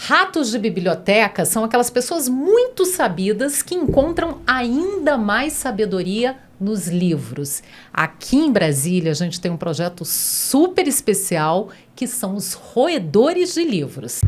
Ratos de biblioteca são aquelas pessoas muito sabidas que encontram ainda mais sabedoria nos livros. Aqui em Brasília, a gente tem um projeto super especial que são os roedores de livros.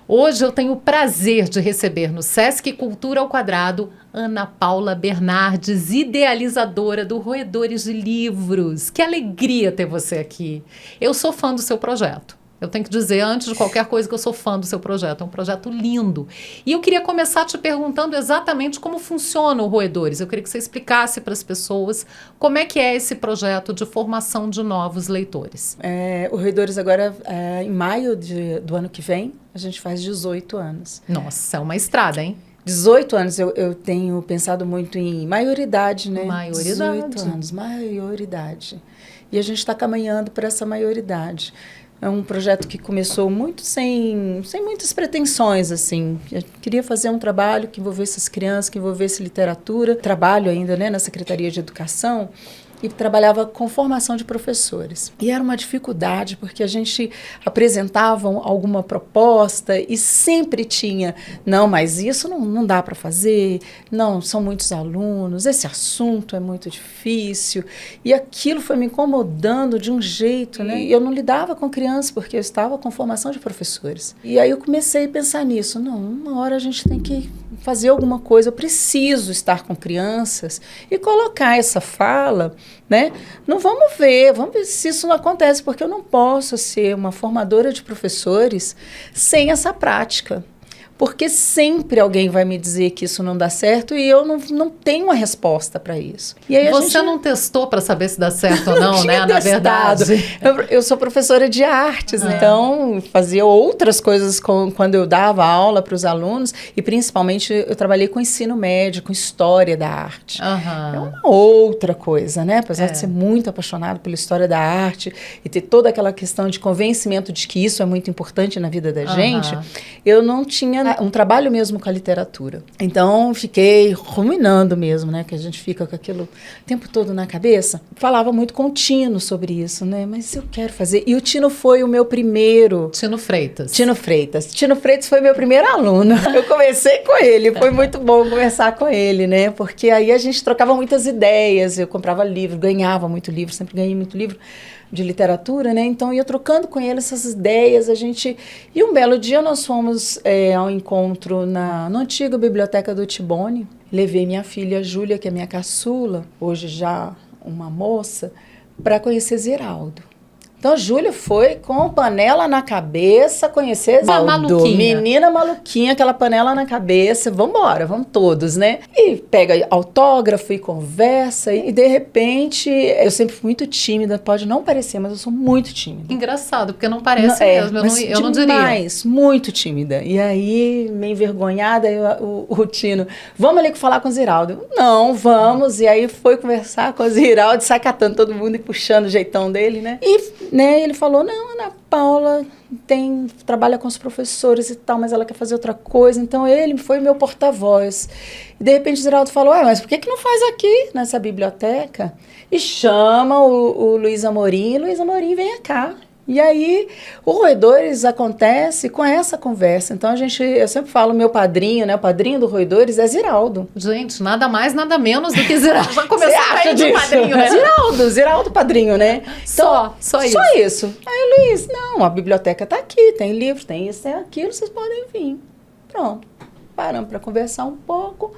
Hoje eu tenho o prazer de receber no Sesc Cultura ao Quadrado Ana Paula Bernardes, idealizadora do Roedores de Livros. Que alegria ter você aqui. Eu sou fã do seu projeto. Eu tenho que dizer, antes de qualquer coisa, que eu sou fã do seu projeto. É um projeto lindo. E eu queria começar te perguntando exatamente como funciona o Roedores. Eu queria que você explicasse para as pessoas como é que é esse projeto de formação de novos leitores. O Roedores agora, em maio do ano que vem, a gente faz 18 anos. Nossa, é uma estrada, hein? 18 anos, eu tenho pensado muito em maioridade, né? Maioridade. 18 anos, maioridade. E a gente está caminhando para essa maioridade. É um projeto que começou muito sem muitas pretensões, assim. Eu queria fazer um trabalho que envolvesse as crianças, que envolvesse literatura. Trabalho ainda, né, na Secretaria de Educação e trabalhava com formação de professores. E era uma dificuldade, porque a gente apresentava alguma proposta e sempre tinha, não, mas isso não dá para fazer, não, são muitos alunos, esse assunto é muito difícil. E aquilo foi me incomodando de um jeito, né? E eu não lidava com crianças, porque eu estava com formação de professores. E aí eu comecei a pensar nisso, não, uma hora a gente tem que fazer alguma coisa, eu preciso estar com crianças e colocar essa fala, né? Não vamos ver se isso não acontece, porque eu não posso ser uma formadora de professores sem essa prática. Porque sempre alguém vai me dizer que isso não dá certo e eu não tenho uma resposta para isso. E aí Você não testou para saber se dá certo ou não, né? Na verdade. Eu sou professora de artes, então fazia outras coisas quando eu dava aula para os alunos e principalmente eu trabalhei com ensino médio, com história da arte. É uma outra coisa, né? Apesar de ser muito apaixonado pela história da arte e ter toda aquela questão de convencimento de que isso é muito importante na vida da gente, eu não tinha um trabalho mesmo com a literatura. Então, fiquei ruminando mesmo, né? Que a gente fica com aquilo o tempo todo na cabeça. Falava muito com o Tino sobre isso, né? Mas eu quero fazer. E o Tino foi o meu primeiro... Tino Freitas. Tino Freitas foi meu primeiro aluno. Eu comecei com ele. Foi muito bom conversar com ele, né? Porque aí a gente trocava muitas ideias. Eu comprava livro, ganhava muito livro, sempre ganhei muito livro de literatura, né? Então, ia trocando com ele essas ideias, E um belo dia nós fomos ao encontro na antiga biblioteca do Tibone. Levei minha filha Júlia, que é minha caçula, hoje já uma moça, para conhecer Ziraldo. Então, a Júlia foi com panela na cabeça conhecer Ziraldo. Menina maluquinha, aquela panela na cabeça. Vambora, vamos todos, né? E pega autógrafo e conversa. E, de repente, eu sempre fui muito tímida. Pode não parecer, mas eu sou muito tímida. Engraçado, porque não parece mesmo. Eu não diria. Mas muito tímida. E aí, meio envergonhada, o Tino, vamos ali falar com o Ziraldo. Não, vamos. E aí, foi conversar com o Ziraldo, sacatando todo mundo e puxando o jeitão dele, né? Ele falou, não, Ana Paula trabalha com os professores e tal, mas ela quer fazer outra coisa. Então, ele foi meu porta-voz. E, de repente, o Ziraldo falou, mas por que não faz aqui, nessa biblioteca? E chama o Luiz Amorim, Luiz Amorim, venha cá. E aí, o Roedores acontece com essa conversa. Então, eu sempre falo, meu padrinho, né? O padrinho do Roedores é Ziraldo. Gente, nada mais, nada menos do que Ziraldo. Já começou a de padrinho, né? Ziraldo padrinho, né? Então, só isso. Aí, Luiz, não, a biblioteca tá aqui, tem livro, tem isso, tem aquilo, vocês podem vir. Pronto. Paramos para conversar um pouco.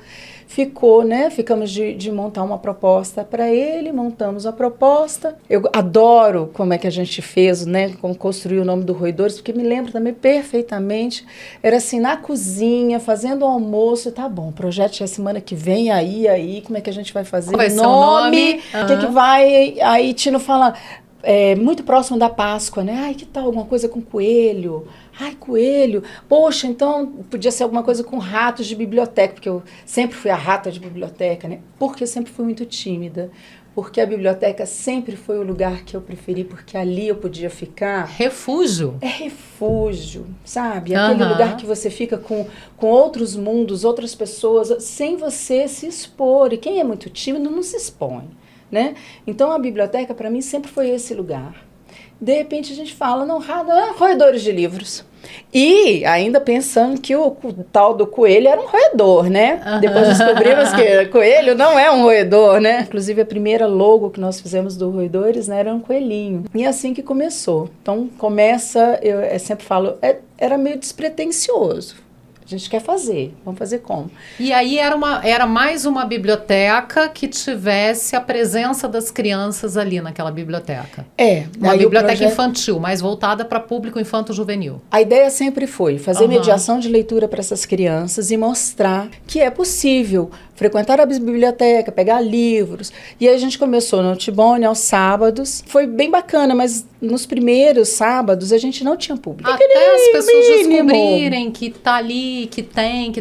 Ficamos de montar uma proposta para ele, montamos a proposta. Eu adoro como é que a gente fez, né, como construiu o nome do Roedores, porque me lembro também perfeitamente, era assim, na cozinha, fazendo o almoço, tá bom, o projeto é semana que vem, aí, como é que a gente vai fazer? Qual vai ser o nome? O que vai? Aí Tino fala... muito próximo da Páscoa, né? Ai, que tal alguma coisa com coelho? Ai, coelho. Poxa, então podia ser alguma coisa com ratos de biblioteca, porque eu sempre fui a rata de biblioteca, né? Porque eu sempre fui muito tímida. Porque a biblioteca sempre foi o lugar que eu preferi, porque ali eu podia ficar... Refúgio. É refúgio, sabe? Aquele lugar que você fica com outros mundos, outras pessoas, sem você se expor. E quem é muito tímido não se expõe, né? Então a biblioteca, para mim, sempre foi esse lugar. De repente a gente fala, não, roedores de livros. E ainda pensando que o tal do coelho era um roedor, né? Depois descobrimos que coelho não é um roedor, né? Inclusive a primeira logo que nós fizemos do Roedores, né, era um coelhinho. E é assim que começou. Então começa, eu sempre falo, era meio despretensioso. A gente quer fazer, vamos fazer como? E aí era mais uma biblioteca que tivesse a presença das crianças ali naquela biblioteca. Uma biblioteca infantil, mais voltada para público infanto-juvenil. A ideia sempre foi fazer mediação de leitura para essas crianças e mostrar que é possível frequentar a biblioteca, pegar livros. E aí a gente começou no Tibone aos sábados. Foi bem bacana, mas nos primeiros sábados a gente não tinha público. Até as pessoas descobrirem que tá ali, que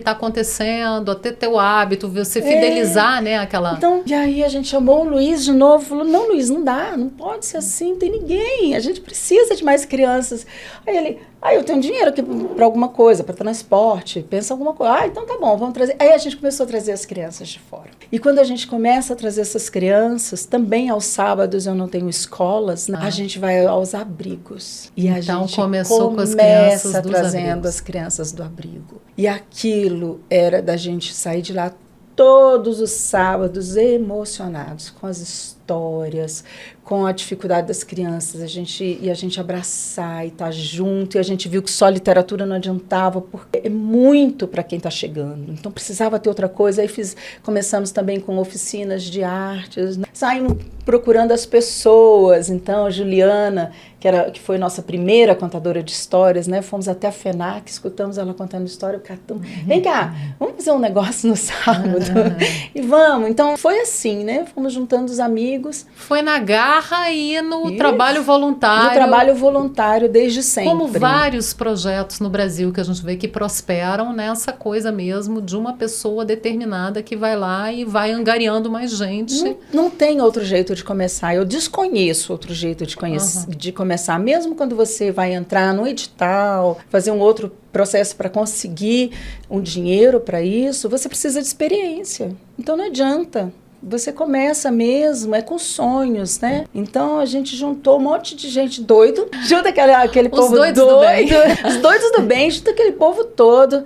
tá acontecendo, até ter o hábito, você fidelizar, né, aquela... Então, e aí a gente chamou o Luiz de novo, falou, não, Luiz, não dá, não pode ser assim, não tem ninguém, a gente precisa de mais crianças. Aí ele, eu tenho dinheiro aqui para alguma coisa, para transporte, pensa alguma coisa. Então tá bom, vamos trazer. Aí a gente começou a trazer as crianças de fora. E quando a gente começa a trazer essas crianças, também aos sábados eu não tenho escolas, né? A gente vai aos abrigos. E a gente começou com as crianças dos trazendo abrigos. As crianças do abrigo. E aquilo era da gente sair de lá todos os sábados emocionados com as histórias, com a dificuldade das crianças, a gente abraçar e estar junto, e a gente viu que só literatura não adiantava, porque é muito para quem está chegando, então precisava ter outra coisa. Aí começamos também com oficinas de artes, né? Saímos procurando as pessoas. Então a Juliana, que foi nossa primeira contadora de histórias, né? Fomos até a FENAC, escutamos ela contando história, vem cá, vamos fazer um negócio no sábado, e vamos. Então foi assim, né? Fomos juntando os amigos. Foi na garra e no trabalho voluntário. No trabalho voluntário desde sempre. Como vários projetos no Brasil que a gente vê que prosperam nessa coisa mesmo de uma pessoa determinada que vai lá e vai angariando mais gente. Não tem outro jeito de começar. Eu desconheço outro jeito de começar. Mesmo quando você vai entrar no edital, fazer um outro processo para conseguir um dinheiro para isso, você precisa de experiência. Então não adianta. Você começa mesmo, com sonhos, né? Então a gente juntou um monte de gente doido, junta aquele povo doido. Os doidos do bem, junta aquele povo todo,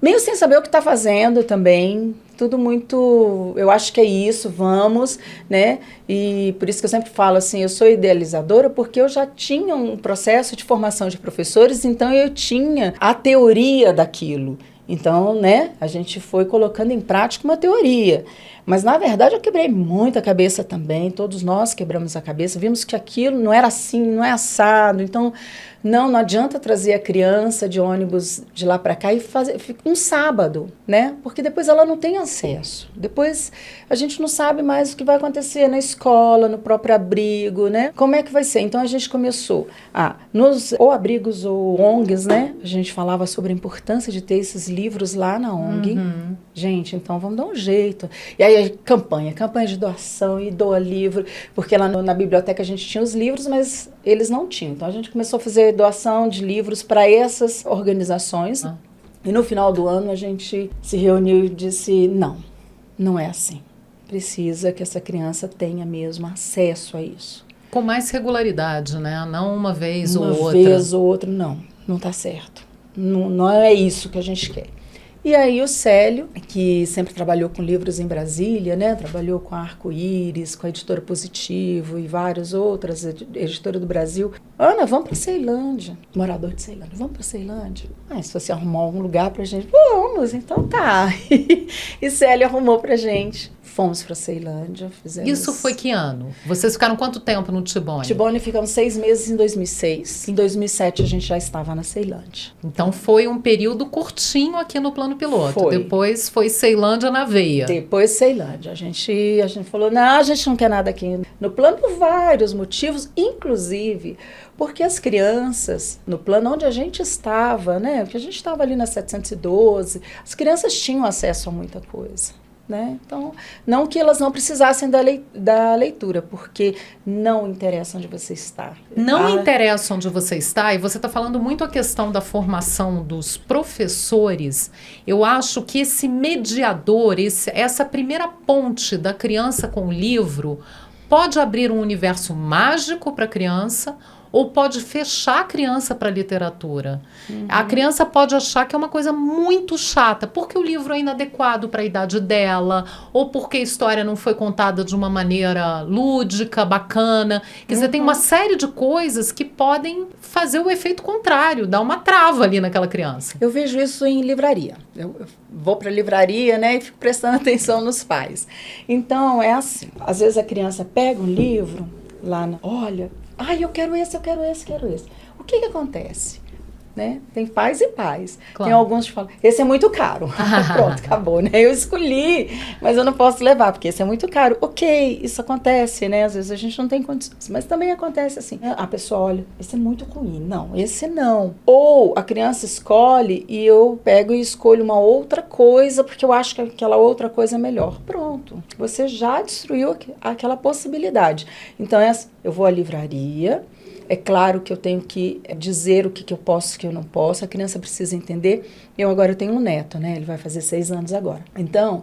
meio sem saber o que está fazendo também. Tudo muito, eu acho que é isso, vamos, né? E por isso que eu sempre falo assim, eu sou idealizadora porque eu já tinha um processo de formação de professores, então eu tinha a teoria daquilo. Então, né, a gente foi colocando em prática uma teoria. Mas, na verdade, eu quebrei muito a cabeça também. Todos nós quebramos a cabeça. Vimos que aquilo não era assim, não é assado. Então, não adianta trazer a criança de ônibus de lá para cá e fazer um sábado, né? Porque depois ela não tem acesso. Depois a gente não sabe mais o que vai acontecer na escola, no próprio abrigo, né? Como é que vai ser? Então, a gente começou nos ou abrigos ou ONGs, né? A gente falava sobre a importância de ter esses livros lá na ONG. Gente, então vamos dar um jeito. E aí, campanha de doação, e doa livro, porque lá na biblioteca a gente tinha os livros, mas eles não tinham. Então a gente começou a fazer doação de livros para essas organizações. E no final do ano a gente se reuniu e disse, não é assim. Precisa que essa criança tenha mesmo acesso a isso. Com mais regularidade, né? Não uma vez ou outra. Uma vez ou outra, não está certo. Não é isso que a gente quer. E aí o Célio, que sempre trabalhou com livros em Brasília, né? Trabalhou com a Arco-Íris, com a Editora Positivo e várias outras, Editora do Brasil. Ana, vamos para Ceilândia. Morador de Ceilândia, vamos para Ceilândia? Se você arrumar um lugar pra gente, vamos, então tá. E Célia arrumou pra gente. Fomos para Ceilândia, fizemos... Isso foi que ano? Vocês ficaram quanto tempo no Tibone? Tibone ficamos 6 meses em 2006. Em 2007 a gente já estava na Ceilândia. Então foi um período curtinho aqui no plano piloto. Foi. Depois foi Ceilândia na veia. Depois Ceilândia. A gente falou, não, a gente não quer nada aqui no plano por vários motivos, inclusive porque as crianças, no plano onde a gente estava, né? Porque a gente estava ali na 712, as crianças tinham acesso a muita coisa. Né? Então, não que elas não precisassem da leitura, porque não interessa onde você está. Não interessa onde você está, e você está falando muito a questão da formação dos professores. Eu acho que esse mediador, essa primeira ponte da criança com o livro, pode abrir um universo mágico para a criança, ou pode fechar a criança para a literatura. A criança pode achar que é uma coisa muito chata, porque o livro é inadequado para a idade dela, ou porque a história não foi contada de uma maneira lúdica, bacana. Quer dizer, tem uma série de coisas que podem fazer o efeito contrário, dar uma trava ali naquela criança. Eu vejo isso em livraria. Eu vou para a livraria, né, e fico prestando atenção nos pais. Então, é assim, às vezes a criança pega um livro, olha... eu quero esse. O que acontece? Né? Tem pais e pais. Claro. Tem alguns que falam, esse é muito caro. Pronto, acabou, né? Eu escolhi, mas eu não posso levar, porque esse é muito caro. Ok, isso acontece, né? Às vezes a gente não tem condições, mas também acontece assim. A pessoa olha, esse é muito ruim. Não, esse não. Ou a criança escolhe e eu pego e escolho uma outra coisa, porque eu acho que aquela outra coisa é melhor. Pronto, você já destruiu aquela possibilidade. Então, eu vou à livraria. É claro que eu tenho que dizer o que eu posso e o que eu não posso. A criança precisa entender. Eu tenho um neto, né? Ele vai fazer 6 anos agora. Então,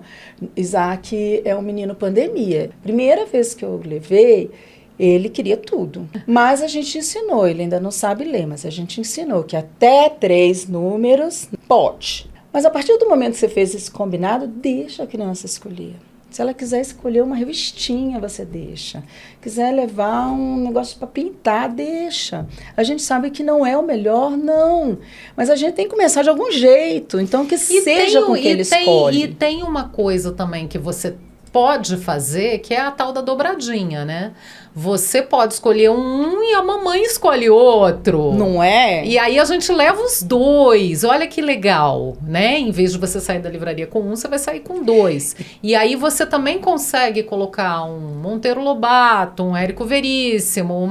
Isaac é um menino pandemia. Primeira vez que eu levei, ele queria tudo. Mas a gente ensinou, ele ainda não sabe ler, mas a gente ensinou que até 3 números pode. Mas a partir do momento que você fez esse combinado, deixa a criança escolher. Se ela quiser escolher uma revistinha, você deixa. Quiser levar um negócio para pintar, deixa. A gente sabe que não é o melhor, não. Mas a gente tem que começar de algum jeito. Então, que seja com que ele escolhe. E tem uma coisa também que você pode fazer, que é a tal da dobradinha, né? Você pode escolher um e a mamãe escolhe outro. Não é? E aí a gente leva os 2. Olha que legal, né? Em vez de você sair da livraria com um, você vai sair com 2. E aí você também consegue colocar um Monteiro Lobato, um Érico Veríssimo,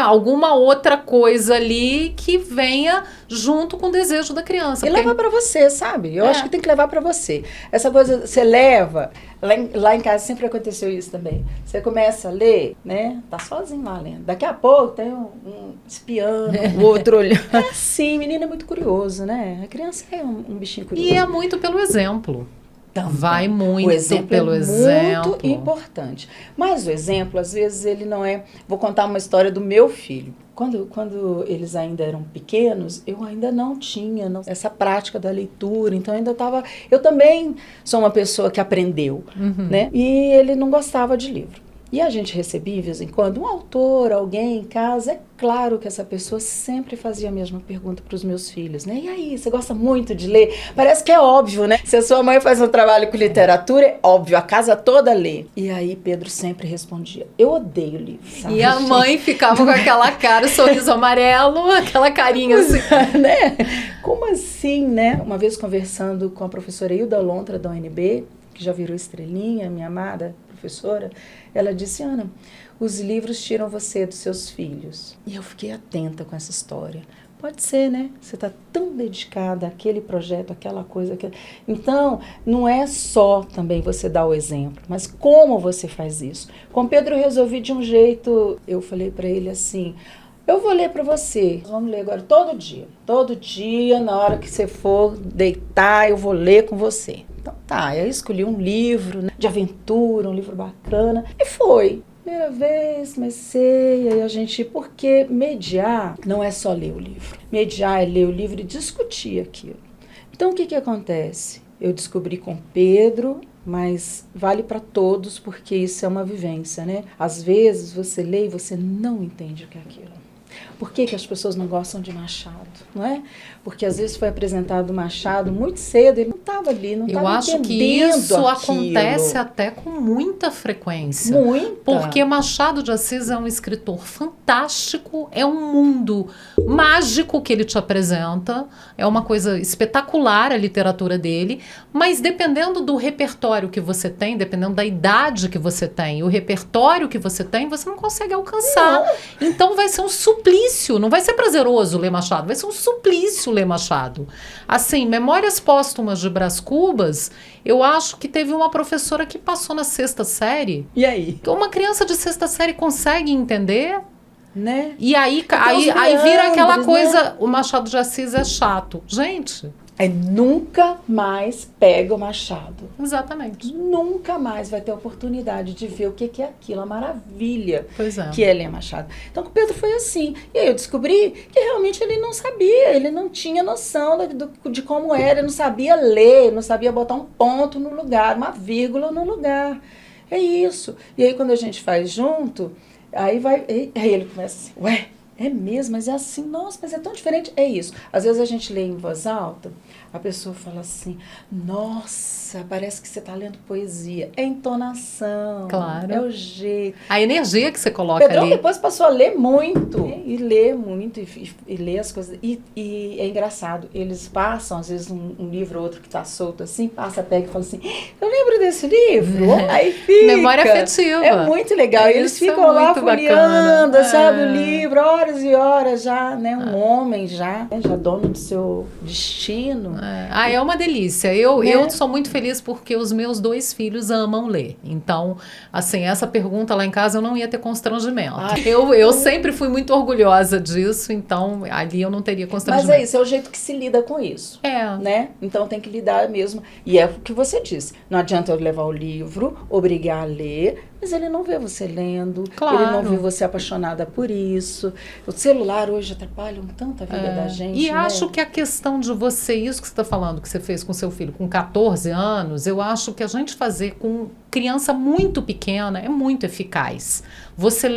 alguma outra coisa ali que venha junto com o desejo da criança. E leva para você, sabe? Eu acho que tem que levar para você. Essa coisa, você leva... Lá em casa sempre aconteceu isso também. Você começa a ler, né? Tá sozinho lá lendo. Daqui a pouco tem um espiando, o outro olhando. É assim, menino é muito curioso, né? A criança é um bichinho curioso. E é muito pelo exemplo. Então, vai muito o exemplo pelo exemplo. Muito importante. Mas o exemplo, às vezes, ele não é... Vou contar uma história do meu filho. Quando eles ainda eram pequenos, eu ainda não tinha essa prática da leitura, então ainda estava... Eu também sou uma pessoa que aprendeu, né? E ele não gostava de livro. E a gente recebia, de vez em quando, um autor, alguém em casa. É claro que essa pessoa sempre fazia a mesma pergunta para os meus filhos, né? E aí, você gosta muito de ler? Parece que é óbvio, né? Se a sua mãe faz um trabalho com literatura, é óbvio, a casa toda lê. E aí, Pedro sempre respondia, eu odeio livro, sabe? E a mãe ficava com aquela cara, sorriso amarelo, aquela carinha assim. Né? Como assim, né? Uma vez conversando com a professora Hilda Lontra, da UNB, que já virou estrelinha, minha amada professora, ela disse, Ana, os livros tiram você dos seus filhos. E eu fiquei atenta com essa história. Pode ser, né? Você está tão dedicada àquele projeto, àquela coisa. Então, não é só também você dar o exemplo, mas como você faz isso. Com Pedro eu resolvi de um jeito, eu falei para ele assim, eu vou ler para você, vamos ler agora todo dia. Todo dia, na hora que você for deitar, eu vou ler com você. Então tá, eu escolhi um livro, né, de aventura, um livro bacana, e foi. Primeira vez, comecei, aí a gente... Porque mediar não é só ler o livro. Mediar é ler o livro e discutir aquilo. Então, o que acontece? Eu descobri com Pedro, mas vale para todos, porque isso é uma vivência, né? Às vezes, você lê e você não entende o que é aquilo. Por que que as pessoas não gostam de Machado, não é? Porque às vezes foi apresentado o Machado muito cedo, ele não estava ali, não estava entendendo. Eu acho que isso aquilo. acontece até com muita frequência. Muita. Porque Machado de Assis é um escritor fantástico, é um mundo mágico que ele te apresenta, é uma coisa espetacular a literatura dele, mas dependendo do repertório que você tem, dependendo da idade que você tem, o repertório que você tem, você não consegue alcançar. Não. Então vai ser um suplício, não vai ser prazeroso ler Machado, vai ser um suplício ler Machado. Assim, Memórias Póstumas de Brás Cubas, eu acho que teve uma professora que passou na 6ª série. E aí? Uma criança de 6ª série consegue entender? Né? E aí, aí vira aquela coisa, né? O Machado de Assis é chato. Gente... nunca mais pega o Machado. Exatamente. Nunca mais vai ter oportunidade de ver o que é aquilo, a maravilha que é ler Machado. Então, com o Pedro foi assim. E aí eu descobri que realmente ele não sabia, ele não tinha noção de como era, ele não sabia ler, não sabia botar um ponto no lugar, uma vírgula no lugar. É isso. E aí, quando a gente faz junto, aí ele começa assim, ué, é mesmo, mas é assim, nossa, mas é tão diferente. É isso. Às vezes a gente lê em voz alta, a pessoa fala assim, nossa, parece que você está lendo poesia. É entonação, claro. É o jeito. A energia que você coloca Pedrão ali. Depois passou a ler muito, e lê muito, e lê as coisas. E é engraçado, eles passam, às vezes, um livro ou outro que está solto assim, pega e fala assim, eu lembro desse livro. Aí fica. Memória afetiva. É muito legal. E eles ficam lá folheando, sabe, o livro, horas e horas já, né? Um homem já dono do seu destino. É uma delícia. Eu sou muito feliz porque os meus 2 filhos amam ler. Então, assim, essa pergunta lá em casa eu não ia ter constrangimento. Eu sempre fui muito orgulhosa disso, então ali eu não teria constrangimento. Mas é isso, é o jeito que se lida com isso. É. Né? Então tem que lidar mesmo. E é o que você disse. Não adianta eu levar o livro, obrigar a ler, mas ele não vê você lendo, claro. Ele não vê você apaixonada por isso. O celular hoje atrapalha tanto a vida da gente. E né? acho que a questão de você, isso que você está falando, que você fez com seu filho com 14 anos, eu acho que a gente fazer com criança muito pequena é muito eficaz. Você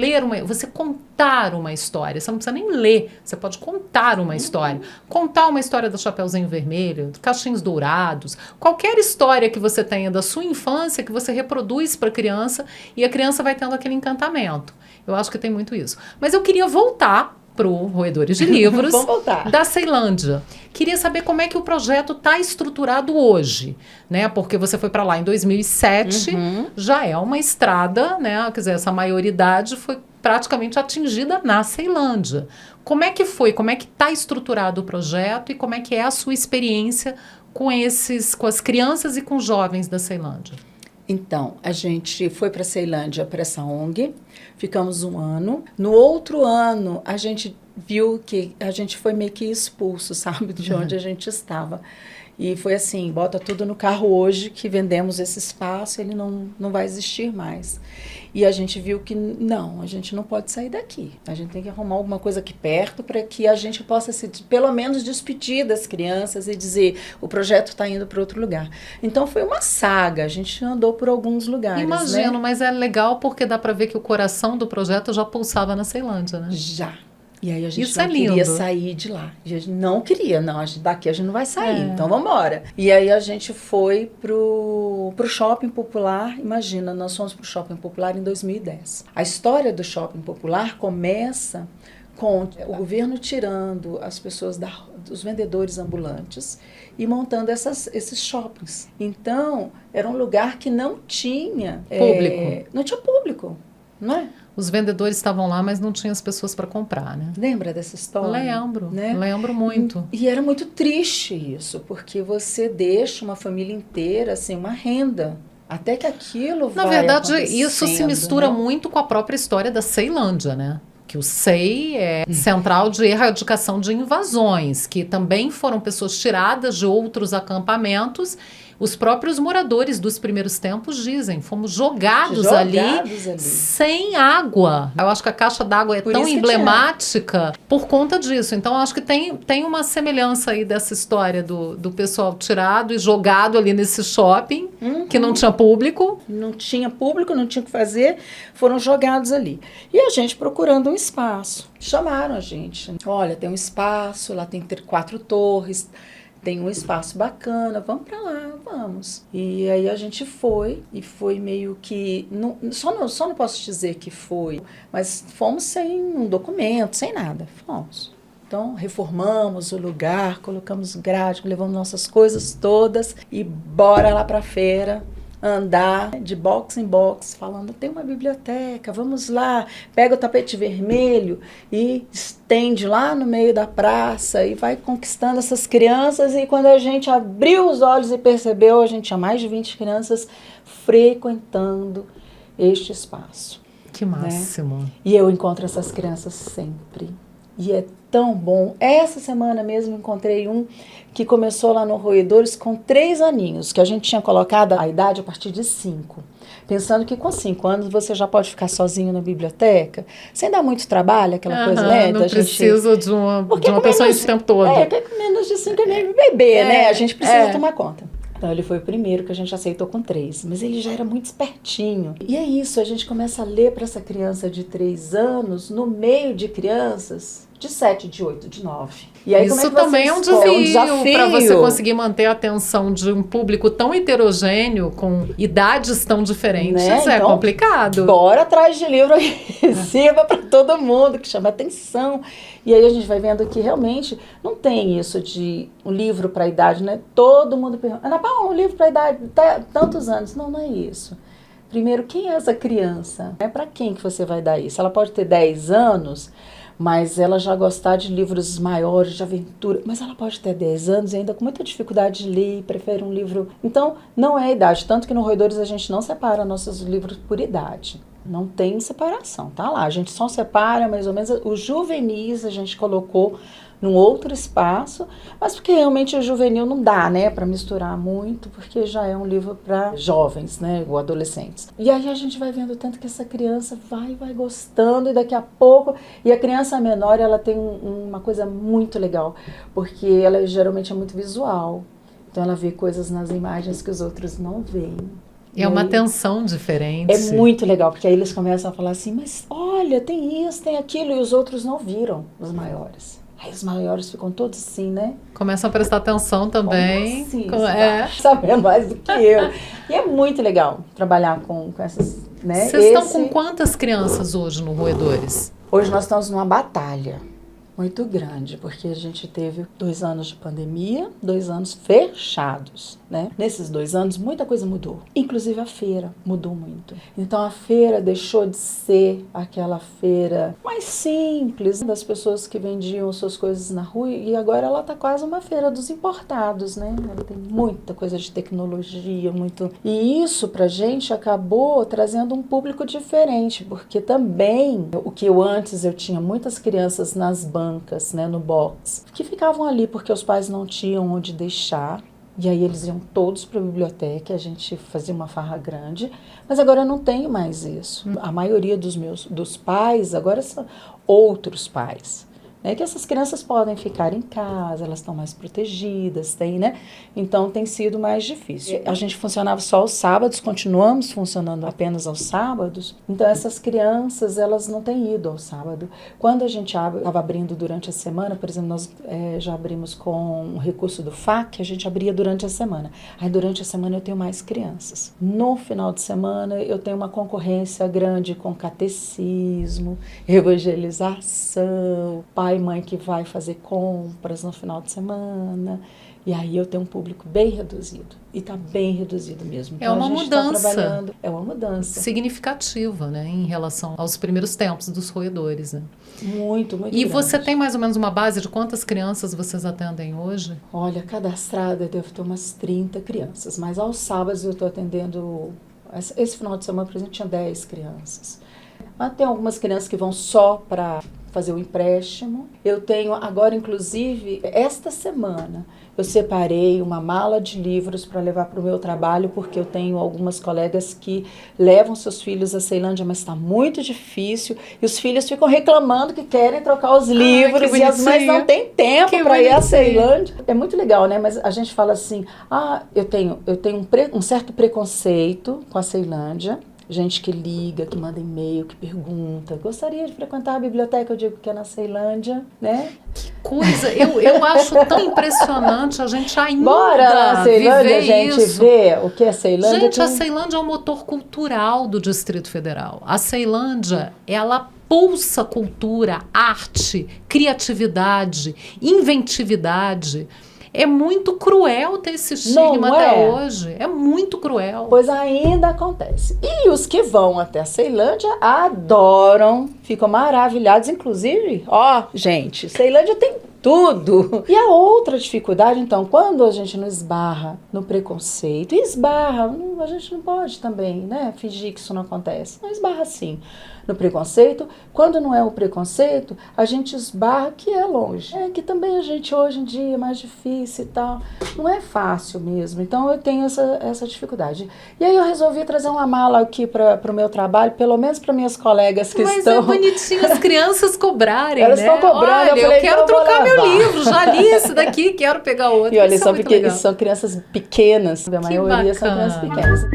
você contar uma história, você não precisa nem ler, você pode contar uma história. Contar uma história do Chapeuzinho Vermelho, do Cachinhos Dourados, qualquer história que você tenha da sua infância, que você reproduz para a criança, e a criança vai tendo aquele encantamento. Eu acho que tem muito isso. Mas eu queria voltar para o Roedores de Livros da Ceilândia. Queria saber como é que o projeto está estruturado hoje, né? Porque você foi para lá em 2007, já é uma estrada, né? Quer dizer, essa maioridade foi praticamente atingida na Ceilândia. Como é que foi? Como é que está estruturado o projeto e como é que é a sua experiência com as crianças e com os jovens da Ceilândia? Então, a gente foi para a Ceilândia, para essa ONG, ficamos 1 ano. No outro ano, a gente viu que a gente foi meio que expulso, sabe, de onde a gente estava. E foi assim, bota tudo no carro hoje, que vendemos esse espaço, ele não vai existir mais. E a gente viu que não, a gente não pode sair daqui. A gente tem que arrumar alguma coisa aqui perto para que a gente possa se, pelo menos, despedir das crianças e dizer, o projeto está indo para outro lugar. Então foi uma saga, a gente andou por alguns lugares. Imagino, né? Mas é legal porque dá para ver que o coração do projeto já pulsava na Ceilândia, né? Já. E aí a gente Isso não queria lindo. sair de lá. A gente não queria, daqui a gente não vai sair, então vamos embora. E aí a gente foi pro Shopping Popular, imagina, nós fomos pro Shopping Popular em 2010. A história do Shopping Popular começa com o governo tirando as pessoas dos vendedores ambulantes e montando esses shoppings. Então, era um lugar que não tinha público. Não tinha público, não é? Os vendedores estavam lá, mas não tinha as pessoas para comprar, né? Lembra dessa história? Lembro, né? Lembro muito. E era muito triste isso, porque você deixa uma família inteira sem uma renda. Até que aquilo vai Na verdade, acontecendo, isso se mistura né? muito com a própria história da Ceilândia, né? Que o CEI é Central de Erradicação de Invasões, que também foram pessoas tiradas de outros acampamentos, Os próprios moradores dos primeiros tempos dizem, fomos jogados ali sem água. Eu acho que a caixa d'água é tão emblemática por conta disso. Então, eu acho que tem uma semelhança aí dessa história do pessoal tirado e jogado ali nesse shopping, que não tinha público. Não tinha público, não tinha o que fazer, foram jogados ali. E a gente procurando um espaço. Chamaram a gente. Olha, tem um espaço, lá tem 4 torres, tem um espaço bacana, vamos para lá, vamos. E aí a gente foi, e foi meio que... Só não posso dizer que foi, mas fomos sem um documento, sem nada, fomos. Então, reformamos o lugar, colocamos grade, levamos nossas coisas todas e bora lá para a feira, andar de box em box, falando, tem uma biblioteca, vamos lá, pega o tapete vermelho e estende lá no meio da praça e vai conquistando essas crianças. E quando a gente abriu os olhos e percebeu, a gente tinha mais de 20 crianças frequentando este espaço. Que máximo. Né? E eu encontro essas crianças sempre. E é tão bom. Essa semana mesmo encontrei um que começou lá no Roedores com 3 aninhos, que a gente tinha colocado a idade a partir de 5. Pensando que com 5 anos você já pode ficar sozinho na biblioteca, sem dar muito trabalho, aquela coisa, né? Não precisa de uma pessoa esse tempo todo. Com menos de 5 é meio bebê, né? A gente precisa tomar conta. Então, ele foi o primeiro que a gente aceitou com 3, mas ele já era muito espertinho. E é isso, a gente começa a ler para essa criança de 3 anos, no meio de crianças de 7, de 8, de 9. E aí, isso também é um desafio para você conseguir manter a atenção de um público tão heterogêneo, com idades tão diferentes, né? É então, complicado. Bora atrás de livro que sirva para todo mundo, que chama atenção. E aí a gente vai vendo que realmente não tem isso de um livro para a idade, né? Todo mundo pergunta, Ana Paula, um livro para a idade, tantos anos. Não é isso. Primeiro, quem é essa criança? É para quem que você vai dar isso? Ela pode ter 10 anos, mas ela já gostar de livros maiores, de aventura, mas ela pode ter 10 anos e ainda com muita dificuldade de ler, prefere um livro... Então, não é a idade, tanto que no Roedores a gente não separa nossos livros por idade. Não tem separação, tá lá. A gente só separa mais ou menos os juvenis, a gente colocou num outro espaço, mas porque realmente o juvenil não dá, né, para misturar muito, porque já é um livro para jovens, né, ou adolescentes. E aí a gente vai vendo tanto que essa criança vai gostando, e daqui a pouco, e a criança menor, ela tem uma coisa muito legal, porque ela geralmente é muito visual, então ela vê coisas nas imagens que os outros não veem. É uma atenção diferente. É muito legal, porque aí eles começam a falar assim, mas olha, tem isso, tem aquilo, e os outros não viram, os maiores. Aí os maiores ficam todos assim, né? Começam a prestar atenção também. Assim, sabendo mais do que eu. E é muito legal trabalhar com essas, né? Vocês estão com quantas crianças hoje no Roedores? Hoje nós estamos numa batalha muito grande, porque a gente teve 2 anos de pandemia, 2 anos fechados, né? Nesses 2 anos, muita coisa mudou. Inclusive a feira mudou muito. Então a feira deixou de ser aquela feira mais simples, das pessoas que vendiam suas coisas na rua, e agora ela tá quase uma feira dos importados, né? Ela tem muita coisa de tecnologia, muito... E isso pra gente acabou trazendo um público diferente, porque também, o que antes eu tinha muitas crianças nas bancas, né, no box, que ficavam ali porque os pais não tinham onde deixar, e aí eles iam todos para a biblioteca, a gente fazia uma farra grande, mas agora eu não tenho mais isso. A maioria dos pais agora são outros pais, né, que essas crianças podem ficar em casa, elas estão mais protegidas, tem, né? Então tem sido mais difícil. A gente funcionava só aos sábados, continuamos funcionando apenas aos sábados, então essas crianças, elas não têm ido ao sábado. Quando a gente estava abrindo durante a semana, por exemplo, nós já abrimos com o recurso do FAC, a gente abria durante a semana. Aí durante a semana eu tenho mais crianças. No final de semana eu tenho uma concorrência grande com catecismo, evangelização, pai e mãe que vai fazer compras no final de semana, e aí eu tenho um público bem reduzido, e está bem reduzido mesmo. Então, é uma mudança. É uma mudança. Significativa, né, em relação aos primeiros tempos dos Roedores, né? Muito, muito E grande. você tem mais ou menos uma base de quantas crianças vocês atendem hoje? Olha, cadastrada eu devo ter umas 30 crianças, mas aos sábados eu estou atendendo... Esse final de semana, por exemplo, tinha 10 crianças. Mas tem algumas crianças que vão só para fazer o empréstimo. Eu tenho agora, inclusive, esta semana, eu separei uma mala de livros para levar para o meu trabalho, porque eu tenho algumas colegas que levam seus filhos à Ceilândia, mas está muito difícil. E os filhos ficam reclamando que querem trocar os livros e as mães não têm tempo para ir à Ceilândia. É muito legal, né? Mas a gente fala assim, eu tenho um certo preconceito com a Ceilândia. Gente que liga, que manda e-mail, que pergunta. Gostaria de frequentar a biblioteca, eu digo que é na Ceilândia, né? Que coisa! Eu acho tão impressionante a gente ainda Bora na Ceilândia, a gente isso. vê o que é Ceilândia. Gente, a Ceilândia é o motor cultural do Distrito Federal. A Ceilândia, ela pulsa cultura, arte, criatividade, inventividade. É muito cruel ter esse estigma até hoje. É muito cruel. Pois ainda acontece. E os que vão até a Ceilândia adoram, ficam maravilhados. Inclusive, gente, Ceilândia tem tudo. E a outra dificuldade, então, quando a gente não esbarra no preconceito, a gente não pode também, né, fingir que isso não acontece. Não esbarra sim no preconceito. Quando não é o preconceito, a gente esbarra que é longe. É que também a gente hoje em dia é mais difícil e tal. Não é fácil mesmo. Então eu tenho essa dificuldade. E aí eu resolvi trazer uma mala aqui para o meu trabalho, pelo menos para minhas colegas que estão... Mas é bonitinho as crianças cobrarem, Elas estão cobrando. Olha, eu quero trocar meu livro, já li esse daqui, quero pegar outro. E olha, são crianças pequenas. A maioria são crianças pequenas.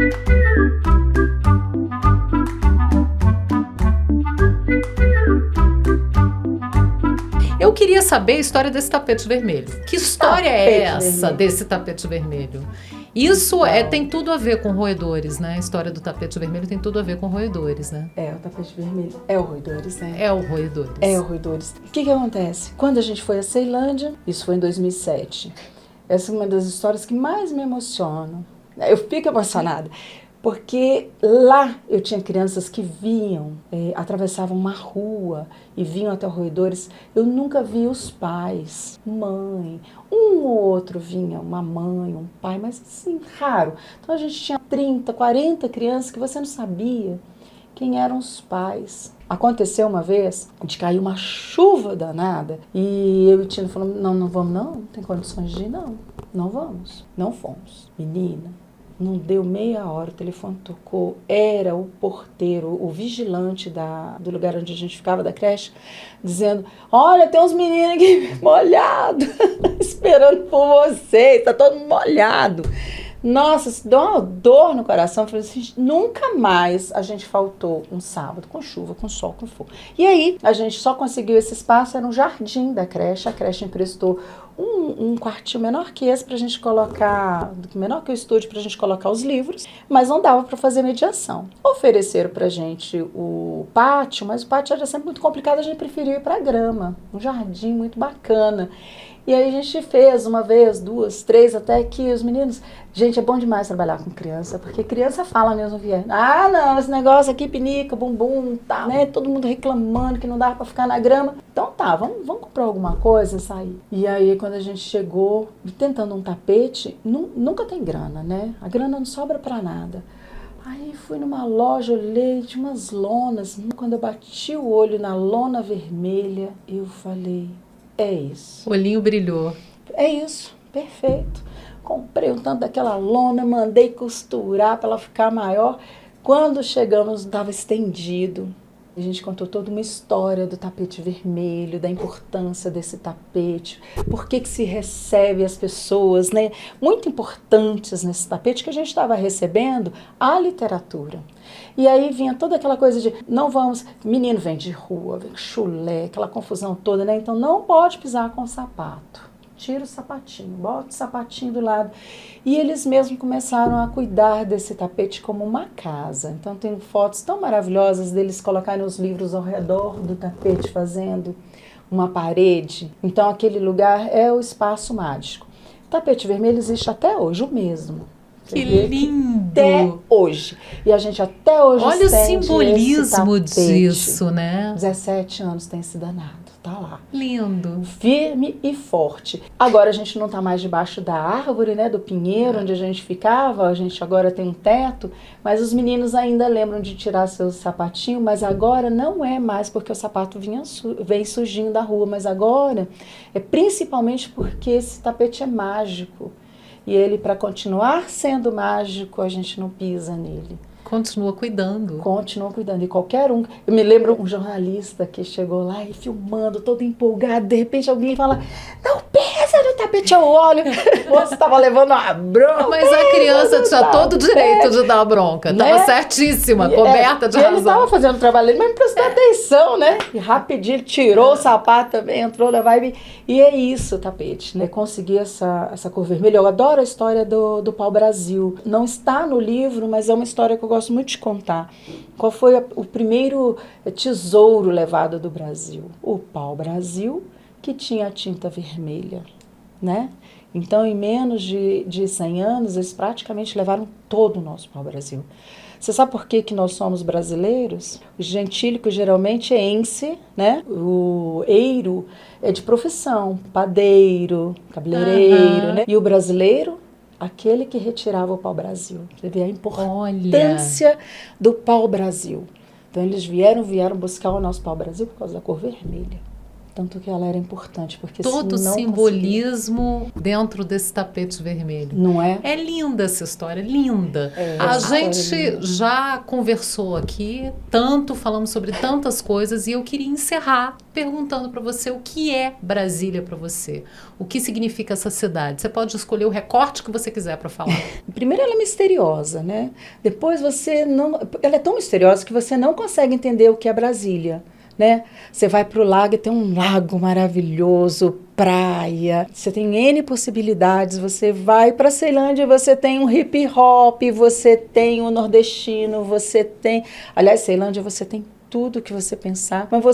Eu queria saber a história desse tapete vermelho. Que história é essa desse tapete vermelho? Isso tem tudo a ver com roedores, né? A história do tapete vermelho tem tudo a ver com roedores, né? O tapete vermelho é o roedores, né? É o roedores. É o roedores. O que acontece? Quando a gente foi à Ceilândia, isso foi em 2007, essa é uma das histórias que mais me emocionam. Eu fico emocionada. Porque lá eu tinha crianças que atravessavam uma rua e vinham até roedores. Eu nunca vi os pais, mãe, um ou outro vinha, uma mãe, um pai, mas assim, raro. Então a gente tinha 30, 40 crianças que você não sabia quem eram os pais. Aconteceu uma vez de cair uma chuva danada e eu e o Tino falamos, não vamos não tem condições de ir não vamos. Não fomos. Menina, não deu meia hora, o telefone tocou, era o porteiro, o vigilante do lugar onde a gente ficava, da creche, dizendo, olha, tem uns meninos aqui molhados, esperando por vocês, tá todo mundo molhado. Nossa, isso deu uma dor no coração. Eu falei assim, nunca mais a gente faltou um sábado, com chuva, com sol, com fogo. E aí, a gente só conseguiu esse espaço, era um jardim da creche. A creche emprestou um quartinho menor que esse pra gente colocar, menor que o estúdio pra gente colocar os livros, mas não dava pra fazer mediação. Ofereceram pra gente o pátio, mas o pátio era sempre muito complicado, a gente preferiu ir pra grama, um jardim muito bacana. E aí a gente fez uma vez, duas, três, até que os meninos... Gente, é bom demais trabalhar com criança, porque criança fala mesmo, não, esse negócio aqui, pinica, bumbum, tá, né? Todo mundo reclamando que não dava pra ficar na grama. Então tá, vamos comprar alguma coisa e sair. E aí, quando a gente chegou, tentando um tapete, nunca tem grana, né? A grana não sobra pra nada. Aí fui numa loja, olhei, tinha umas lonas. Quando eu bati o olho na lona vermelha, eu falei... É isso. O olhinho brilhou. É isso, perfeito. Comprei um tanto daquela lona, mandei costurar para ela ficar maior. Quando chegamos, estava estendido. A gente contou toda uma história do tapete vermelho, da importância desse tapete, por que se recebe as pessoas, né, muito importantes nesse tapete, que a gente estava recebendo a literatura. E aí vinha toda aquela coisa de, não vamos, menino vem de rua, vem chulé, aquela confusão toda, né? Então não pode pisar com o sapato. Tira o sapatinho, bota o sapatinho do lado. E eles mesmos começaram a cuidar desse tapete como uma casa. Então tem fotos tão maravilhosas deles colocarem os livros ao redor do tapete, fazendo uma parede. Então aquele lugar é o espaço mágico. O tapete vermelho existe até hoje, o mesmo. Que lindo! Até hoje. E a gente até hoje olha o sente simbolismo disso, né? 17 anos tem esse danado. tá lá. Lindo. Firme e forte. Agora a gente não tá mais debaixo da árvore, né, do pinheiro, onde a gente ficava, a gente agora tem um teto, mas os meninos ainda lembram de tirar seus sapatinhos, mas agora não é mais porque o sapato vem surgindo da rua, mas agora é principalmente porque esse tapete é mágico. E ele, para continuar sendo mágico, a gente não pisa nele. Continua cuidando. Continua cuidando. E qualquer um... Eu me lembro um jornalista que chegou lá e filmando, todo empolgado. De repente alguém fala, não pesa no tapete, eu olho. Você estava levando uma bronca. Mas a criança tinha todo o direito de dar bronca. Estava certíssima, coberta de razão. Ele estava fazendo o trabalho dele, mas não prestou atenção, né? E rapidinho ele tirou o sapato também, entrou na vibe. E é isso o tapete, né? Conseguir essa cor vermelha. Eu adoro a história do pau-brasil. Não está no livro, mas é uma história que eu gosto muito de contar. Qual foi o primeiro tesouro levado do Brasil? O pau-brasil, que tinha a tinta vermelha, né? Então, em menos de 100 anos, eles praticamente levaram todo o nosso pau-brasil. Você sabe por que nós somos brasileiros? O gentílico geralmente é ence, né? O eiro é de profissão, padeiro, cabeleireiro, né? E o brasileiro, aquele que retirava o pau-brasil. Você vê a importância do pau-brasil. Então, eles vieram buscar o nosso pau-brasil por causa da cor vermelha. Tanto que ela era importante, porque todo simbolismo dentro desse tapete vermelho. Não é? É linda essa história, linda. A gente já conversou aqui, falamos sobre tantas coisas, e eu queria encerrar perguntando para você o que é Brasília para você. O que significa essa cidade? Você pode escolher o recorte que você quiser para falar. Primeiro, ela é misteriosa, né? Depois, ela é tão misteriosa que você não consegue entender o que é Brasília. Né? Você vai para o lago e tem um lago maravilhoso, praia, você tem N possibilidades, você vai para Ceilândia e você tem um hip hop, você tem um nordestino, aliás, Ceilândia você tem tudo que você pensar, mas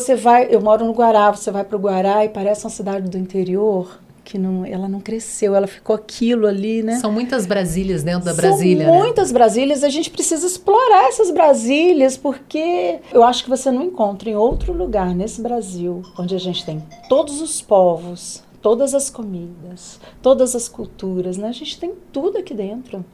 eu moro no Guará, você vai para o Guará e parece uma cidade do interior, que ela não cresceu, ela ficou aquilo ali, né? São muitas Brasílias dentro da Brasília, São muitas Brasílias, a gente precisa explorar essas Brasílias, porque eu acho que você não encontra em outro lugar nesse Brasil, onde a gente tem todos os povos, todas as comidas, todas as culturas, né? A gente tem tudo aqui dentro.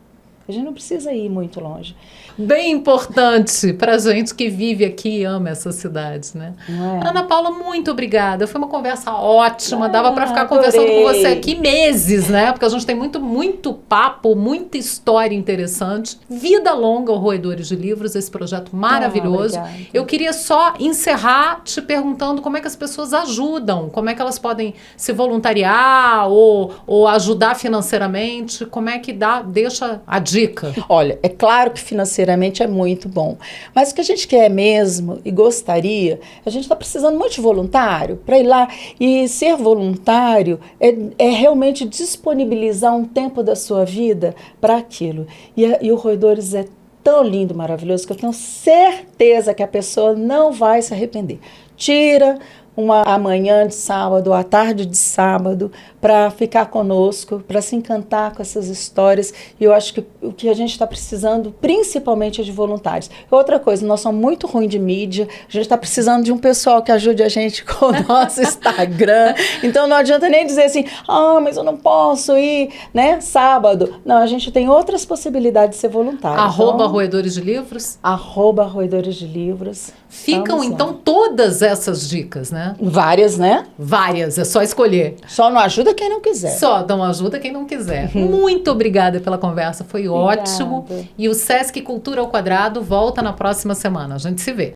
A gente não precisa ir muito longe. Bem importante para a gente que vive aqui e ama essa cidade, né? Ana Paula, muito obrigada. Foi uma conversa ótima. Dava para ficar conversando com você aqui meses, né? Porque a gente tem muito papo, muita história interessante. Vida longa ao Roedores de Livros, esse projeto maravilhoso. Eu queria só encerrar te perguntando como é que as pessoas ajudam, como é que elas podem se voluntariar ou ajudar financeiramente, como é que deixa a dica. Olha, é claro que financeiramente é muito bom, mas o que a gente quer mesmo e gostaria, a gente está precisando muito de voluntário para ir lá, e ser voluntário é realmente disponibilizar um tempo da sua vida para aquilo. E o Roedores é tão lindo, maravilhoso, que eu tenho certeza que a pessoa não vai se arrepender. Tira a manhã de sábado, a tarde de sábado, para ficar conosco, para se encantar com essas histórias. E eu acho que o que a gente está precisando, principalmente, é de voluntários. Outra coisa, nós somos muito ruins de mídia, a gente está precisando de um pessoal que ajude a gente com o nosso Instagram. Então, não adianta nem dizer assim, mas eu não posso ir, né, sábado. Não, a gente tem outras possibilidades de ser voluntário. @Roedores de Livros? @Roedores de Livros. Ficam, então, todas essas dicas, né? Várias, né? Várias, é só escolher. Só não ajuda quem não quiser. Só não ajuda quem não quiser. Muito obrigada pela conversa, foi ótimo. E o Sesc Cultura ao Quadrado volta na próxima semana. A gente se vê.